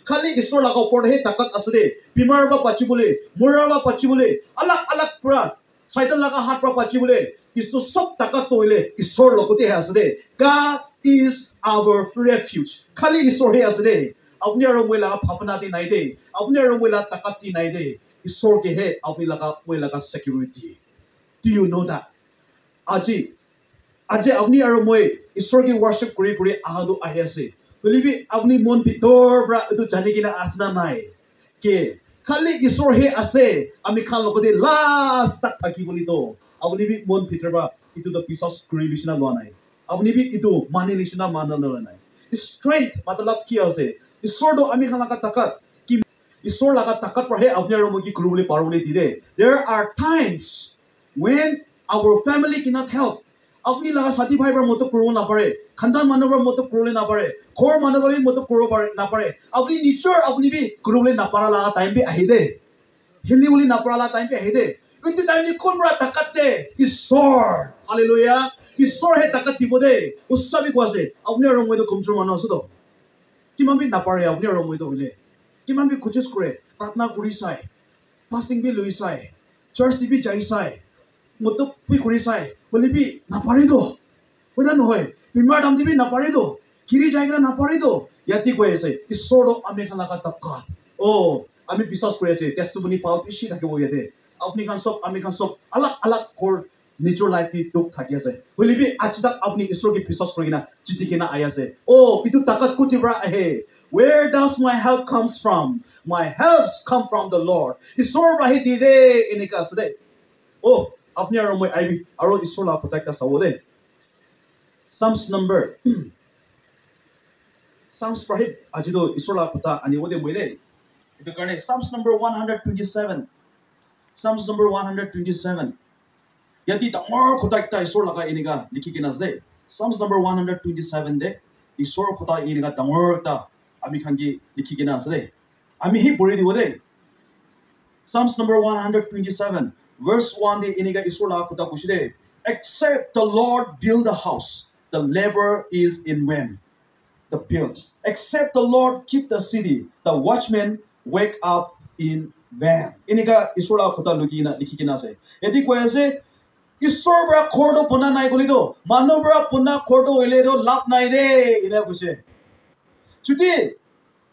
खाली ईश्वर लगा ऊपर है ताकत असले बीमार बा पची बोले मुरा बा पची बोले अलग अलग पूरा शैतान लगा हाथ पर पची बोले इसको सब ताकत तो ले ईश्वर लोगों है असले God is our refuge खाली ईश्वर है असले अपने और मुझे लगा भावना दी नहीं दे अपने और मुझे लगा ताकत दी नहीं दे ईश्वर के है अपने लगा मुझे लगा security do you know that आज अपनी और मुझे ईश्वर की worship करी आहदो आये से बलिबी अपनी मन भीतर बरा itu जाने की ना आसना नहीं के खाली ईश्वर है असे अमी खान लोगों दे last तक ताकि बोली तो अपनी भी मन भीतर बरा itu तो पिसास करी लिशना लोआ नहीं अपनी भी itu माने लिशना माना लोआ नहीं strength मतलब क्या होसे ईश्वर तो अमी खान लगा ताकत कि ईश्वर लगा ताकत पर है अपने और मुझे करूँ बोले पार बोले दिले there are times when our family cannot help अपनी लगा साथी भाई पर मोटो करो ना पड़े खानदान मानव पर मोटो करो ले ना पड़े खोर मानव पर भी मोटो करो ना पड़े अपनी नेचर अपनी भी करो ले ना पड़ा लगा टाइम पे आही दे हिली उली ना पड़ा लगा टाइम पे आही दे इतने टाइम में कौन बड़ा ताकत है ईश्वर हालेलुया ईश्वर है ताकत दिबो दे उस सभी को ऐसे अपने और मुझे तो कमजोर मानो सुधो कि मम्मी ना पड़े अपने और मुझे तो बोले कि मम्मी कुछ करे प्रार्थना करी साए फास्टिंग भी लुई साए चर्च भी जाई साए मोटो भी करी साए बोले भी ना पारी दो कोई ना नोए बीमार दाम भी ना पारी दो किरी जाएगा ना पारी दो याती कोई ऐसे ईश्वर अमे खाना का तक्का ओ अमे विश्वास करे ऐसे टेस्टिमनी पाव पिशी था के वो ये थे अपनी कान सब अमे कान सब अलग अलग कोर नेचर लाइफ की दुख था के ऐसे बोले भी आज तक अपनी ईश्वर की विश्वास करेगी ना चिट्ठी के ना आया से ओ इतु ताकत कुछ बड़ा है Where does my help comes from? My helps come from the Lord. ईश्वर राही दीदे इनका सदे ओ अपने और मैं आई भी आरो ईश्वर ला फटाक का सवोदे Psalms number Psalms पढ़े आज तो ईश्वर ला फटा अनि वो दे मुझे इधर करने Psalms number 127 Psalms number 127 यदि तमार फटाक ता ईश्वर लगा इनका लिखी के नजदे Psalms number 127 दे ईश्वर फटा इनका तमार ता अमी खांगी लिखी के नजदे अमी ही बोले दी वो दे Psalms number 127 Verse 1 de iniga isula futa kushide except the Lord build the house the labor is in vain the build except the Lord keep the city the watchmen wake up in vain iniga isula futa lukina likikina se yadi ko ase ishwar bra khordo pona nai goli do mano bra pona khordo ile do lap nai de ina kushe chuti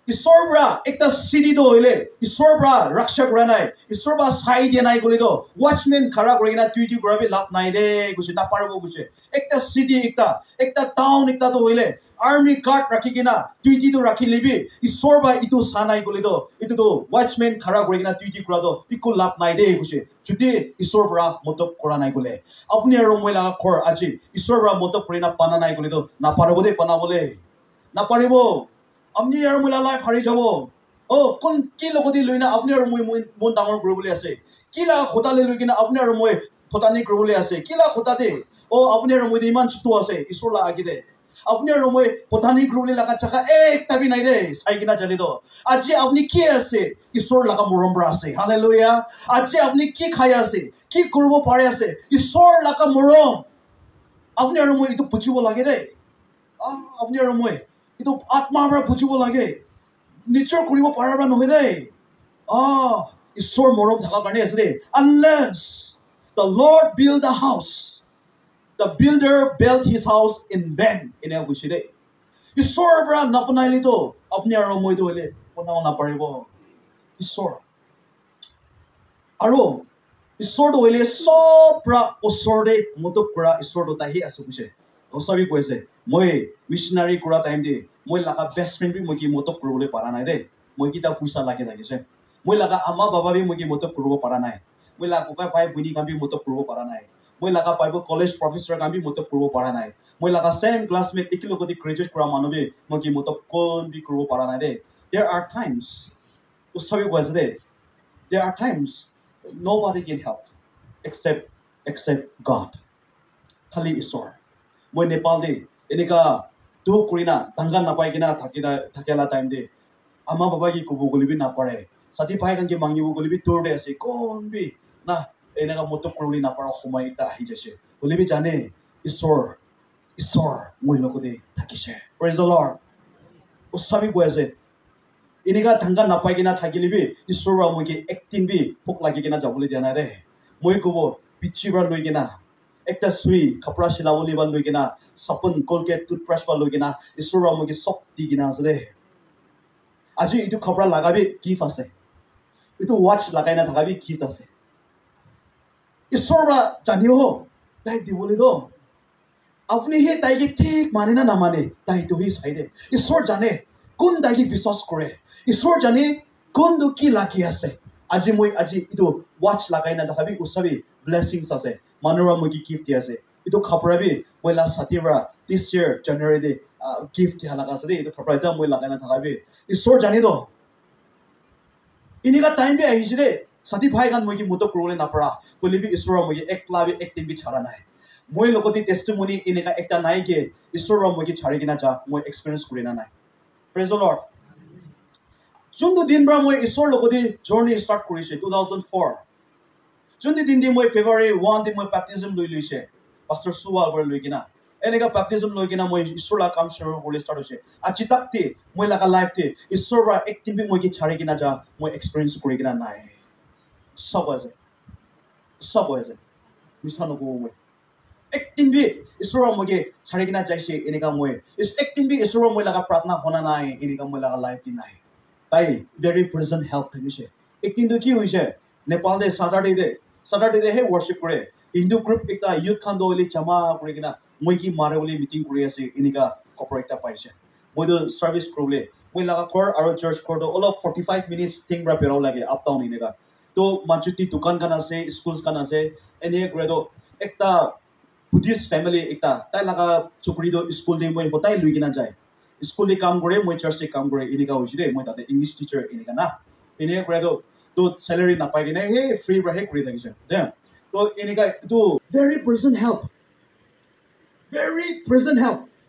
ईश्वर बरा एक ता city तो होले ईश्वर बरा रक्षा करा नाय ईश्वर बरा side ये नाय गोली तो वॉचमैन खड़ा करेगी ना ट्यूटी करा भी लाभ नाय दे कुछ ना पारो कुछ एक ता सिटी एक ता टाउन एक ता तो होले आर्मी गार्ड रखी के ना ट्यूटी तो रखी लेबी ईश्वर बरा इतो सानाय गोली तो इतो तो वॉचमैन खड़ा करेगी ना ट्यूटी करा तो इको लाभ नाय दे कुछ जुते ईश्वर बरा मतलब करा नाय गोले अपने रोमोय लगा खोर आज ईश्वर बरा मतलब करे ना पाना नाय गोली तो ना पारो दे पाना बोले ना पारिबो अपनी और मुला लाइफ हारी जाबो ओ कोन की लगोदी लुइना अपनी और मुय मन डांगर करबोले आसे किला खोता ले लुइना अपनी और मुय खोता नि करबोले आसे किला खोता दे ओ अपनी और मुय इमान छुटो आसे ईश्वर ला आगे दे अपनी और मुय खोता नि करबोले लगा चका एक तबी नाही दे साइकिना चली दो आज अपनी की आसे ईश्वर लगा मरम बरा आसे हालेलुया आज अपनी की खाय आसे की करबो पारे आसे ईश्वर लगा मरम अपनी और मुय इतो पुछिबो लागे दे अपनी और मुय itu atma bra bujibo lage nature koribo parabra nohe dei ishwar morom thaka karne ase de unless the Lord build a house the builder built his house in vain ina gushi dei ishwar bra napunaili to apni aro moi to hole ponao na paribo ishwar aro ishwar to hole sob bra osor de motok kora ishwar to tahi asu kushe सभी को ऐसे मैं missionary करा time दे मैं लगा best friend भी मुझे मोटो करोले पारा नहीं दे मुझे किताब पैसा लागे लगे से मैं लगा अम्मा बाबा भी मुझे मोटो करोले पारा नहीं मैं लगा पापा भाई बुनी का भी मोटो करोले पारा नहीं मैं लगा पाइबो कॉलेज प्रोफेसर का भी मोटो करोले पारा नहीं मैं लगा सेम क्लास में एक लोगों दी ग्रेजुएट करा मानो भी मुझे मोटो कौन भी करोले पारा नहीं दे there are times उस सभी को ऐसे दे there are times nobody can help except God खाली ईश्वर मैं नेपाल दे इनका दो कुरीना दंगन ना पाई कि ना थकेला टाइम दे अम्मा बाबा की कुबो गोली भी ना पड़े साथी भाई kan के मांगी वो गोली भी तोड़ दे ऐसे कौन भी ना इनका मोटो कुरी ना पड़ा हुमाई ता ही जैसे गोली भी जाने ईश्वर मैं लोगों दे थकी से praise the Lord उस सभी को ऐसे এনেকা ধাঙ্গা নাপাই কিনা থাকিলিবি ঈশ্বৰৰ মই কি একদিন বি ভোক লাগি কিনা যাবলৈ দিয়া নাই দে মই ক'ব পিচিবাৰ লৈ কিনা একটা সুই কাপড়া চিলাবলৈ বা লৈ কিনা চাবোন কলগেট টুথব্ৰাছ বা লৈ কিনা ঈশ্বৰৰ মই কি চব দি কিনা আছে দে আজি এইটো কাপড়া লাগাবি গিফ্ট আছে এইটো ওয়াচ লাগাই না থাকাবি গিফ্ট আছে ঈশ্বৰবা জানিও তাই দিবলৈ দ আপুনি সেই তাইকে ঠিক মানে না নামানে তাইটো সি চাই দে ঈশ্বৰ জানে কোন তাইকে বিশ্বাস কৰে ঈশ্বৰ জানে কোনটো কি লাগি আছে আজি এইটো ওয়াচ লাগাই না দেখাবি উচাবি ব্লেছিংছ আছে মানুহৰ মই কি গিফ্ট দি আছে এইটো খাপৰাবি মই লাষ্ট ছাতিৰবা দিছ ইয়াৰ জানুৱাৰীতে গিফ্ট দিয়া লগা আছে দেই এইটো খাপৰা এটা মই লাগাই না থাকাবি ঈশ্বৰ জানি দ এনেকা টাইম বি আহিছে দেই ছাতি ভাই গান মই কি মোটো কৰিবলৈ নাপাৰা কলিবি ঈশ্বৰৰ মই কি একলাবি একদিন বি ছাৰা নাই মই লগতে টেষ্টিমনি এনেকা একটা নাই কি ঈশ্বৰৰ মই কি ছাৰি কিনা যা মই এক্সপিৰিয়েঞ্চ কৰি না নাই প্ৰেজ দ্য লৰ্ড যোনটো দিন পৰা মই ঈশ্বৰৰ লগতে জাৰ্নি ষ্টাৰ্ট কৰিছে 2004 যোনটো দিন মই ফেব্ৰুৱাৰী 1 দিন মই বেপ্টিজম লৈ লৈছে পাষ্টাৰ সুৱাল পৰা লৈ কিনা এনেকা বেপ্টিজম লৈ কিনা মই ঈশ্বৰৰ কাম শুৰু কৰি ষ্টাৰ্ট হৈছে আজি তাকতে মই লাগা লাইফতে ঈশ্বৰৰ পৰা একদিন বি মই কি ছাৰি কিনা যা মই এক্সপিৰিয়েঞ্চ কৰি কিনা নাই সব আছে মিছা নকওঁ মই একদিন বি ঈশ্বৰৰ মই কি ছাৰি কিনা যাইছে এনেকা মই একদিন বি ঈশ্বৰৰ মই লাগা প্ৰাৰ্থনা শুনা নাই এনেকা মই লাগা লাইফ দি নাই তাই ভেৰি প্ৰেজেণ্ট হেল্প থাকিছে একদিনটো কি হৈছে নেপালতে Saturday হে worship কৰে হিন্দু গ্ৰুপ একটা ইউথ খান দলি জমা কৰি কিনা মই কি মাৰে বুলি মিটিং কৰি আছে এনেকা কপৰ একটা পাইছে মইতো সাৰ্ভিস কৰিলে মই লাগা ঘৰ আৰু চাৰ্চ ঘৰটো অলপ 45 মিনিটছ টিংৰা পেৰাও লাগে আপ ডাউন এনেকা তো মাজুতি দোকান খান আছে স্কুলছ খান আছে এনে গ্ৰেডো একটা বুদ্ধিষ্ট ফ্যামিলি একটা তাই লাগা চুকৰিটো স্কুল দি মই বতাই লৈ কিনা যায় স্কুল দি কাম কৰে মই চাৰ্চে কাম কৰে এনেকা হৈছে দে মই তাতে ইংলিছ টিচাৰ এনেকা না এনে গ্ৰেডো তো স্যালাৰি নাপাই কিনে হে ফ্ৰী ব্ৰাহে কৰি থাকিছে দে তো এনেকা তো very present help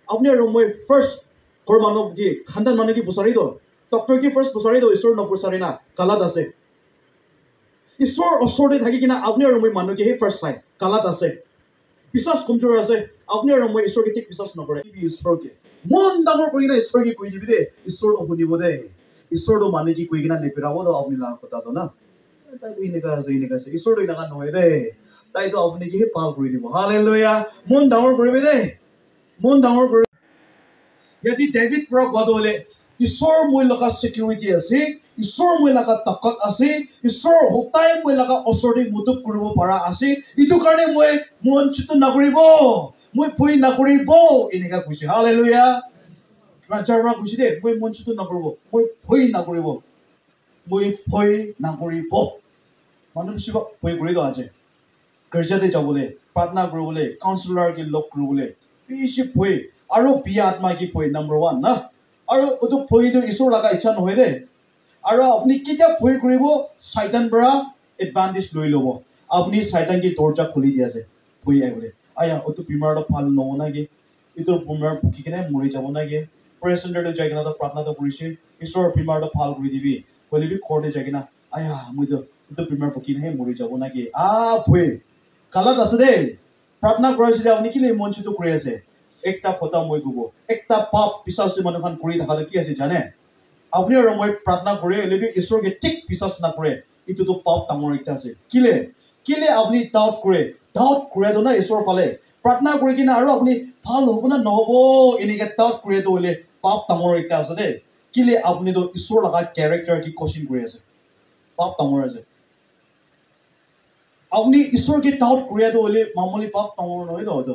আপনি আৰু মই ফাৰ্স্ট ঘৰ মানুহ কি খানদান মানুহ কি বিচাৰি দ ডক্টৰ কি ফাৰ্স্ট বিচাৰি দ ঈশ্বৰ নপুচাৰি না কালাত আছে ঈশ্বৰ ওচৰতে থাকি কিনা আপনি আৰু মই মানুহ কি হে ফাৰ্স্ট চাই কালাত আছে বিশ্বাস কমজোৰ আছে আপনি আৰু মই ঈশ্বৰকে ঠিক বিশ্বাস নকৰে ঈশ্বৰকে মন ডাঙৰ কৰি কিনে ঈশ্বৰকে কৈ দিবি দে ঈশ্বৰ শুনিব দে ঈশ্বৰটো মানুহ কি কৈ কিনা নেপেৰাব দ আপুনি লাগ কথাটো না তাইতো এনেকা আছে ঈশ্বৰটো এনেকা নহয় দে তাইতো আপুনি কি পাল কৰি দিব হালেলুয়া মন ডাঙৰ কৰিবি দে মন ডাঙৰ কৰি যদি ডেভিড পৰা কোৱাটো হলে ঈশ্বৰ মই লগা সিকিউৰিটি আছে ঈশ্বৰ মই লগা তাকত আছে ঈশ্বৰ হতাই মই লগা ওচৰতে মুতুক কৰিব পৰা আছে ইটো কাৰণে মই মন চিত নকৰিব মই ভয় নকৰিব এনেকা কৈছে হালেলুয়া ৰাজাৰবা কৈছে দে মই মন চিত নকৰিব মই ভয় নকৰিব মানুহ বেছি ভয় কৰি দো আজি গীৰ্জাতে যাবলৈ প্ৰাৰ্থনা কৰিবলৈ কাউন্সিলৰ কি লগ কৰিবলৈ বেছি ভয় আৰু বিয়া আত্মা কি ভয় নম্বৰ 1 না আৰু ওটো ভয়টো ঈশ্বৰ লগা ইচ্ছা নহয় দে আৰু আপুনি কিটা ভয় কৰিব শয়তান পৰা এডভান্টেজ লৈ ল'ব আপুনি শয়তান কি দৰজা খুলি দি আছে ভয় আহিবলৈ আয়া ওটো বিমাৰটো ভাল নহব নাকি এইটো বিমাৰ ভুকি কিনে মৰি যাব নাকি প্ৰেচিডেণ্টে যাই কিনে প্ৰাৰ্থনাটো কৰিছে ঈশ্বৰৰ বিমাৰটো ভাল কৰি দিবি বলিবি ঘৰতে যাই কিনে আয়া মইতো এইটো বিমাৰ ভুকি কিনে মৰি যাব নাকি ভয় কালাত আছে দেই প্ৰাৰ্থনা কৰাইছিলে আপুনি কি মন চিত কৰি আছে একটা কথা মই কব একটা পাপ পিছাচি মানুহখন কৰি থাকালে কি আছে জানে আপুনি আৰু মই প্ৰাৰ্থনা কৰি এলেবি ঈশ্বৰকে ঠিক বিশ্বাস নকৰে এইটোতো পাপ ডাঙৰ এটা আছে কিলে আপুনি ডাউট কৰে না ঈশ্বৰৰ ফালে প্ৰাৰ্থনা কৰি কিনে আৰু আপুনি ভাল হ'ব না নহব এনেকে ডাউট কৰে তো হলে পাপ ডাঙৰ এটা আছে দেই কিলে আপুনিতো ঈশ্বৰ লগা কেৰেক্টাৰ কি কোশ্চন কৰি আছে পাপ ডাঙৰ আছে আপনি ঈশ্বৰকে ডাউট কৰিয়াটো হলে মামুলি পাপ ডাঙৰ নহয় তো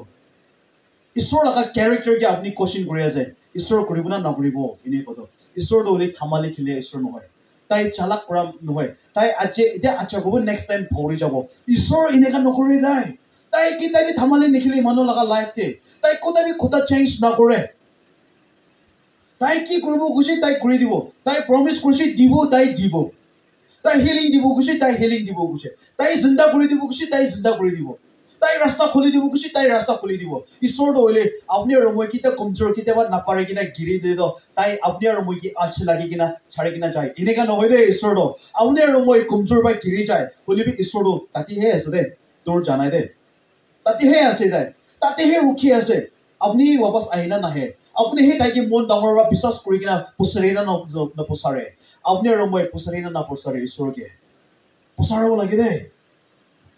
ঈশ্বৰ লগা কেৰেক্টাৰ কি আপুনি কোশ্চন কৰি আছে ঈশ্বৰ কৰিব না নকৰিব এনে কথা ঈশ্বৰটো হলে থামালি খেলে ঈশ্বৰ নহয় তাই চালাক কৰা নহয় তাই আজি এতিয়া আচ্ছা ক'ব নেক্সট টাইম ভৰি যাব ঈশ্বৰ এনেকা নকৰি তাই কি থামালি নেখেলি মানুহ লগা লাইফতে তাই কোটাবি খোটা চেঞ্জ নকৰে তাই কি কৰিব গৈছে তাই কৰি দিব তাই প্ৰমিছ কৰিছে দিব তাই দিব তাই হিলিং দিব গৈছে তাই হিলিং দিব গৈছে তাই জিন্দা কৰি দিব গৈছে তাই জিন্দা কৰি দিব তাই ৰাস্তা খুলি দিব গৈছে তাই ৰাস্তা খুলি দিব ঈশ্বৰটো হলে আপুনি আৰু মই কিটা কমজোৰ কেতিয়াবা নাপাৰে কিনা গিৰি দি দ তাই আপুনি আৰু মই কি আছ লাগি কিনা ছাড়ি কিনা যায় এনেকা নহয় দে ঈশ্বৰটো আপুনি আৰু মই কমজোৰ বা গিৰি যায় বলিবি ঈশ্বৰটো তাতেহে আছে দে তোৰ জানাই দে তাতেহে আছে তাতেহে ৰখি আছে আপুনি ৱাপছ আহিনা নাহে Apni he tai ki mon dangor ba bisas kuri kina pusari na na pusare. Apni ro moi pusari na pusare Isor ke. Pusare lagi de.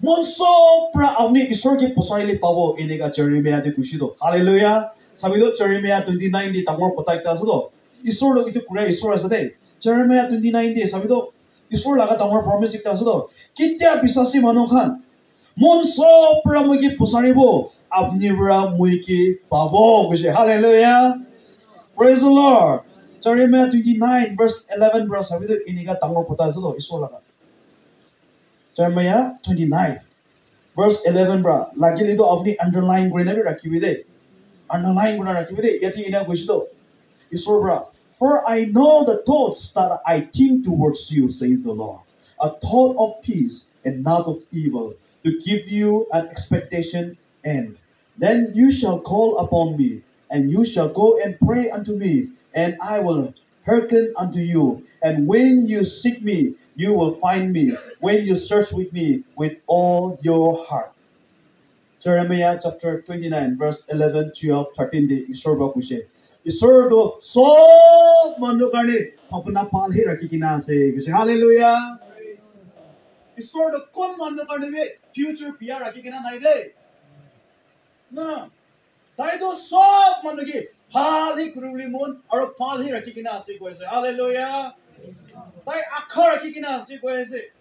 Mon so pra apni Isor ke pusari le pabo inega Jeremiah de kushi do. Hallelujah. Sabi do Jeremiah 29 di dangor kotai ta so. Isor lo itu kura Isor asa de. Jeremiah 29 di sabi do Isor laga dangor promise ikta so do. Kitya bisasi manu khan. Mon so pra moi ki pusari bo. Apni bra moi ki pabo kushi. Hallelujah. Praise the Lord. Jeremiah 29 verse 11 bra sabi do iniga dangor kotai so do Isor laga. Jeremiah 29 verse 11 bra lagi itu apni underline kuri nabi rakhi bide. Underline guna rakhi bide. Yati ina kushi do. Isor bra. For I know the thoughts that I think towards you, says the Lord. A thought of peace and not of evil, to give you an expectation end. Then you shall call upon me, and you shall go and pray unto me, and I will hearken unto you. And when you seek me, you will find me, when you search with me with all your heart. Jeremiah chapter 29, verse 11, 12, 13, the Isor Bakushe. Isor do so manu karne apna pal hi rakhi kina ase. Hallelujah. Isor do kon manu karne me future pia rakhi kina nai de. Na. Tai do so manu ki pal hi kuruli mon aur pal hi rakhi kina ase ko ase. Hallelujah. Tai akha rakhi kina ase ko ase.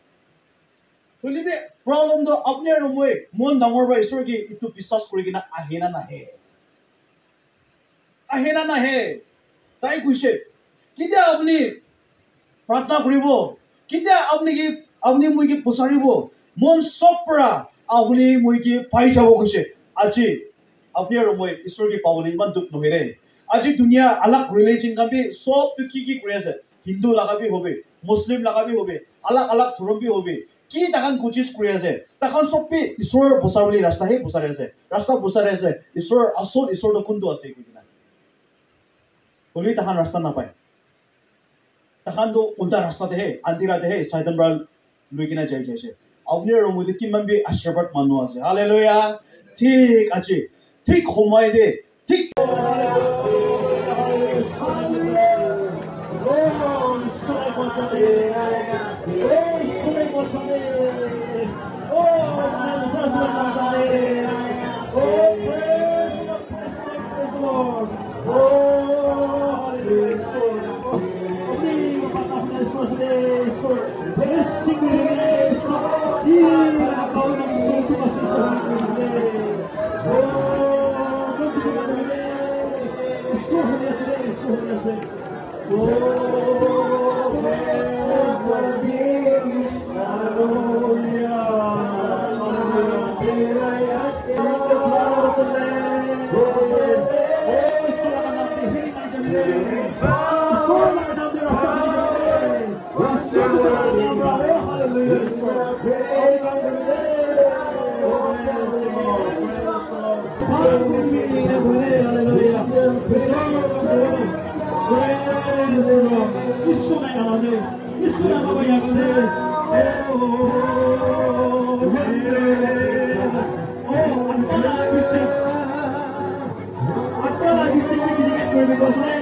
Kulibe problem do apne ro moi mon dangor ba Isor ki itu bisas kuri kina ahena na he. Ahena na he. Tai kushe. Kitya apni pratna kuribo. Kitya apni moi ki pusaribo. Mon sopra apni moi ki pai jabo kushe. Aji apni ro moi Isor ki pawli man duk no hele. Aji dunia alag religion kan bi sob tu ki kuri ase. Hindu laga bi hobe, Muslim laga bi hobe, alag dhurom bi hobe. Ki takan kuchis kuri ase. Takan sob bi Isor pusaroli rasta he pusare ase. Rasta pusare ase. Isor asol Isor do kundu ase kuina. Kuli tahan rasta na pai. Tahan do unta rasta de he, andira de he, Satan bral luikina jai jai se. Apni ro moi ki mambi ashirbat manu ase. Hallelujah. Thik achi. Thik khomai de. Thik because